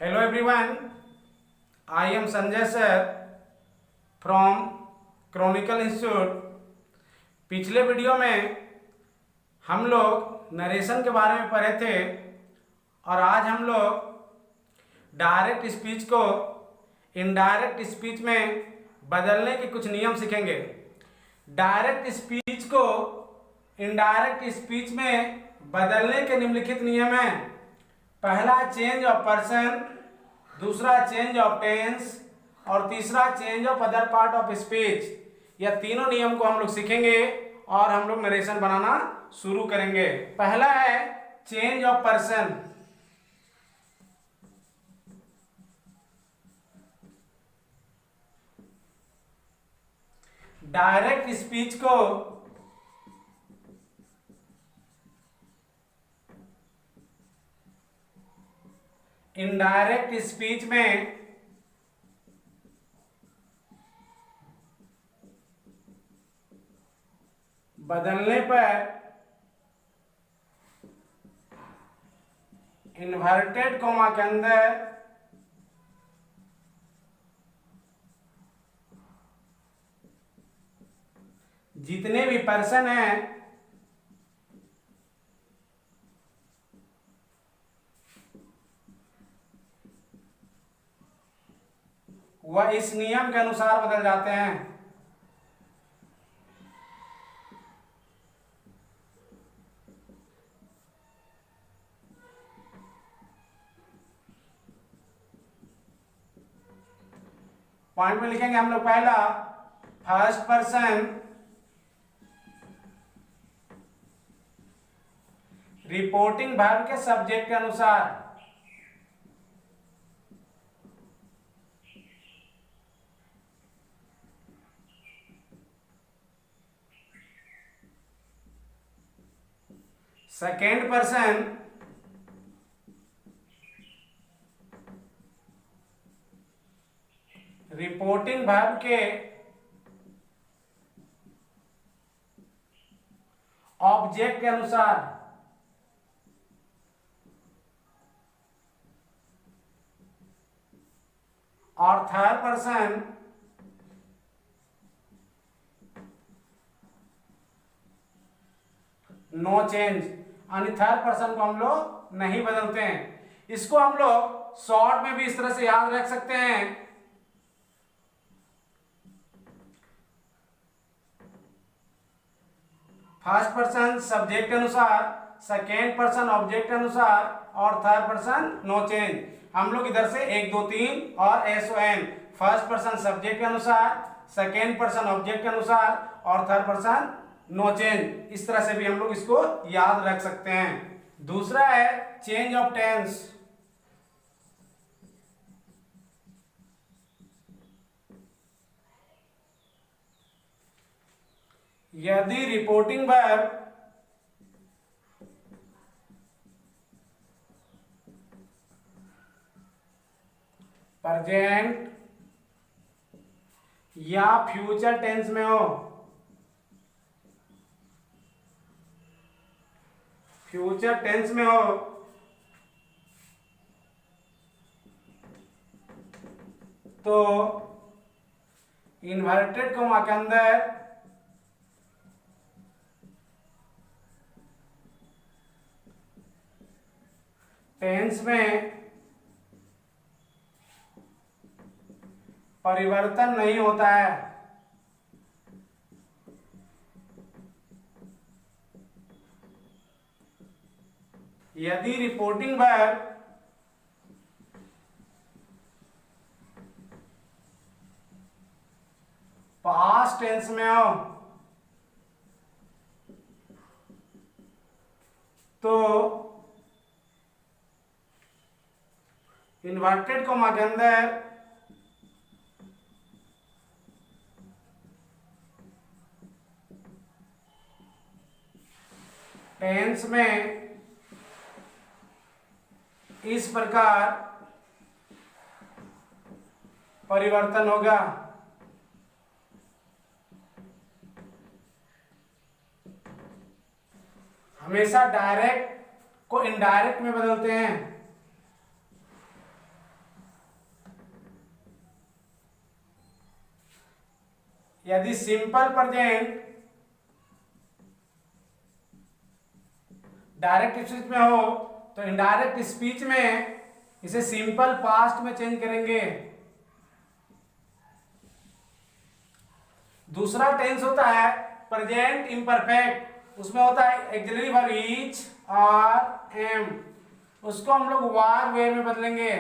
Hello everyone, I am Sanjay sir from Chronicle Institute। पिछले video में हम लोग नरेशन के बारे में पढ़े थे और आज हम लोग डायरेक्ट स्पीच को इनडायरेक्ट स्पीच में बदलने के कुछ नियम सीखेंगे। डायरेक्ट स्पीच को इनडायरेक्ट स्पीच में बदलने के निम्नलिखित नियम हैं। पहला चेंज ऑफ पर्सन, दूसरा चेंज ऑफ टेंस और तीसरा change of other part of speech. यह तीनों नियम को हम लोग सीखेंगे और हम लोग नरेशन बनाना शुरू करेंगे। पहला है change of person. Direct speech को इनडायरेक्ट स्पीच में बदलने पर इन्वर्टेड कॉमा के अंदर जितने भी पर्सन हैं वह इस नियम के अनुसार बदल जाते हैं। पॉइंट में लिखेंगे हम लोग। पहला फर्स्ट पर्सन रिपोर्टिंग वर्ब के सब्जेक्ट के अनुसार। सेकेंड पर्सन रिपोर्टिंग वर्ब के ऑब्जेक्ट के अनुसार। और थर्ड पर्सन नो चेंज, यानी थर्ड पर्सन को हम लोग नहीं बदलते हैं। इसको हम लोग शॉर्ट में भी इस तरह से याद रख सकते हैं। फर्स्ट पर्सन सब्जेक्ट के अनुसार, सेकेंड पर्सन ऑब्जेक्ट के अनुसार और थर्ड पर्सन नो चेंज। हम लोग इधर से 1 2 3 और SON। फर्स्ट पर्सन सब्जेक्ट के अनुसार, सेकेंड पर्सन ऑब्जेक्ट के अनुसार और थर्ड पर्सन नो चेंज। इस तरह से भी हम लोग इसको याद रख सकते हैं। दूसरा है चेंज ऑफ टेंस। यदि रिपोर्टिंग वर्ब प्रेजेंट या फ्यूचर टेंस में हो, फ्यूचर टेंस में हो तो इन्वर्टेड कॉमा के अंदर टेंस में परिवर्तन नहीं होता है। यदि रिपोर्टिंग वर्ब पास्ट टेंस में हो तो इन्वर्टेड कॉमा के अंदर टेंस में इस प्रकार परिवर्तन होगा। हमेशा डायरेक्ट को इनडायरेक्ट में बदलते हैं। यदि सिंपल प्रेजेंट डायरेक्ट स्पीच में हो तो इनडायरेक्ट स्पीच में इसे सिंपल पास्ट में चेंज करेंगे। दूसरा टेंस होता है प्रेजेंट इम्परफेक्ट, उसमें होता है एक्सिलरी वर्ब इज और एम, उसको हम लोग वार वेयर में बदलेंगे।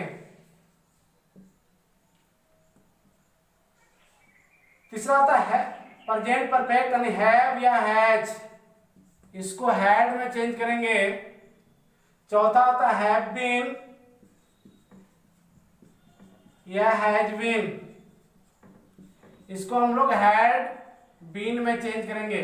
तीसरा होता है प्रेजेंट परफेक्ट यानी हैव या हैज, इसको हैड में चेंज करेंगे। चौथा होता है हैव बीन या हैज बीन, इसको हम लोग हैड बीन में चेंज करेंगे।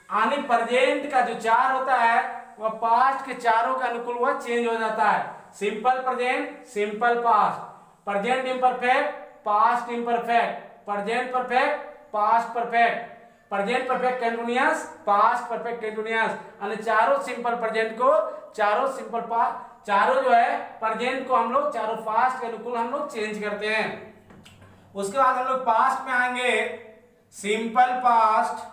यानी प्रेजेंट का जो चार होता है वह पास्ट के चारों के अनुकूल वह चेंज हो जाता है। Simple present, simple past, present imperfect, past imperfect, present perfect, past perfect, present perfect continuous, past perfect continuous. यानी चारों सिंपल प्रेजेंट को, चारों सिंपल पास्ट, चारों जो है प्रेजेंट को हम लोग चारों पास्ट के अनुकूल हम लोग चेंज करते हैं। उसके बाद हम लोग पास्ट में आएंगे। सिंपल पास्ट,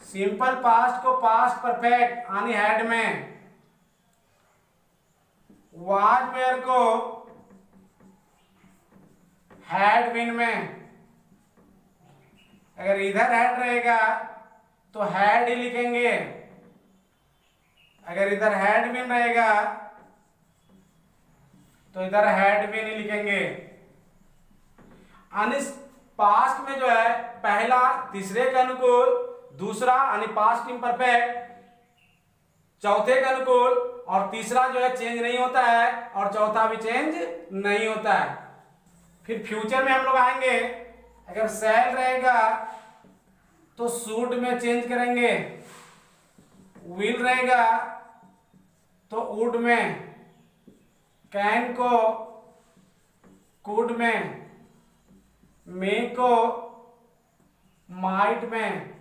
सिंपल पास्ट को पास्ट परफेक्ट यानी हैड में, वाज वेयर को हैड बीन में। अगर इधर हैड रहेगा तो हैड ही लिखेंगे, अगर इधर हैड बीन रहेगा तो इधर हैड बीन ही लिखेंगे। यानी पास्ट में जो है पहला तीसरे के अनुकूल, दूसरा यानी पास्ट इम्परफेक्ट चौथे के अनुकूल, और तीसरा जो है चेंज नहीं होता है और चौथा भी चेंज नहीं होता है। फिर फ्यूचर में हम लोग आएंगे। अगर शैल रहेगा तो शुड में चेंज करेंगे, विल रहेगा तो वुड में, कैन को कुड में, मे को माइट में।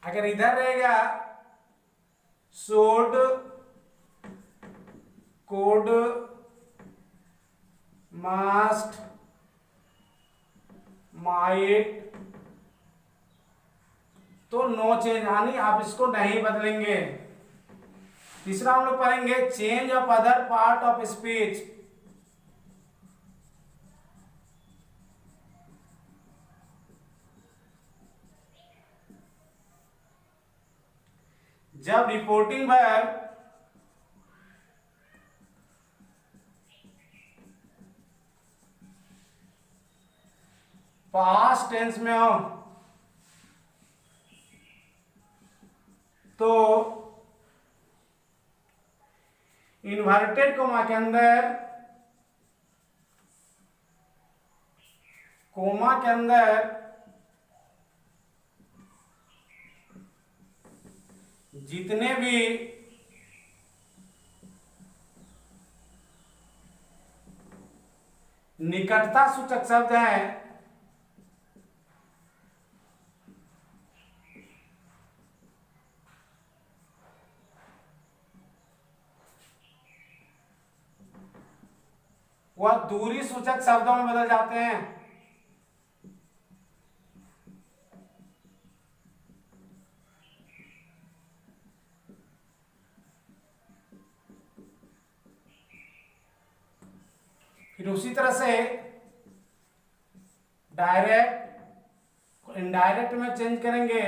अगर इधर रहेगा शुड, कुड, मस्ट, माइट तो नो चेंज, यानी आप इसको नहीं बदलेंगे। तीसरा हम लोग पढ़ेंगे change of other part of speech. जब रिपोर्टिंग वर्ब पास्ट टेंस में हो तो इन्वर्टेड कोमा के अंदर, कोमा के अंदर जितने भी निकटता सूचक शब्द हैं वह दूरी सूचक शब्दों में बदल जाते हैं। फिर उसी तरह से डायरेक्ट को इनडायरेक्ट में चेंज करेंगे।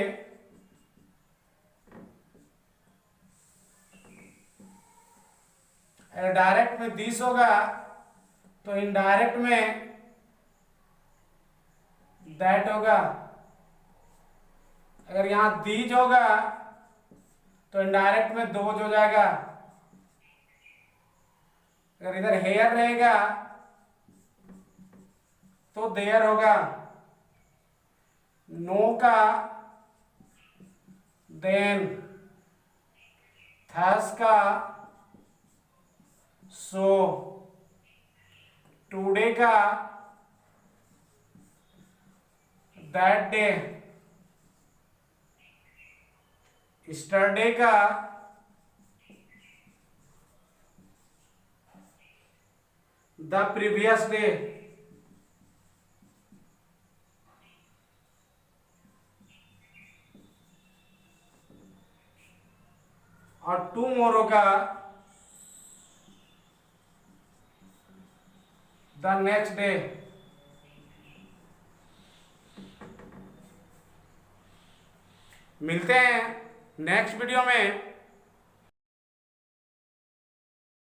अगर डायरेक्ट में दिस होगा तो इनडायरेक्ट में दैट होगा। अगर यहां दीज होगा तो इनडायरेक्ट में दोज हो जाएगा। अगर इधर हेयर रहेगा तो देयर होगा। नो का देन, थस का सो, टुडे का दैट डे, यस्टरडे का द प्रीवियस डे। और टू मोर होगा द नेक्स्ट डे। मिलते हैं नेक्स्ट वीडियो में।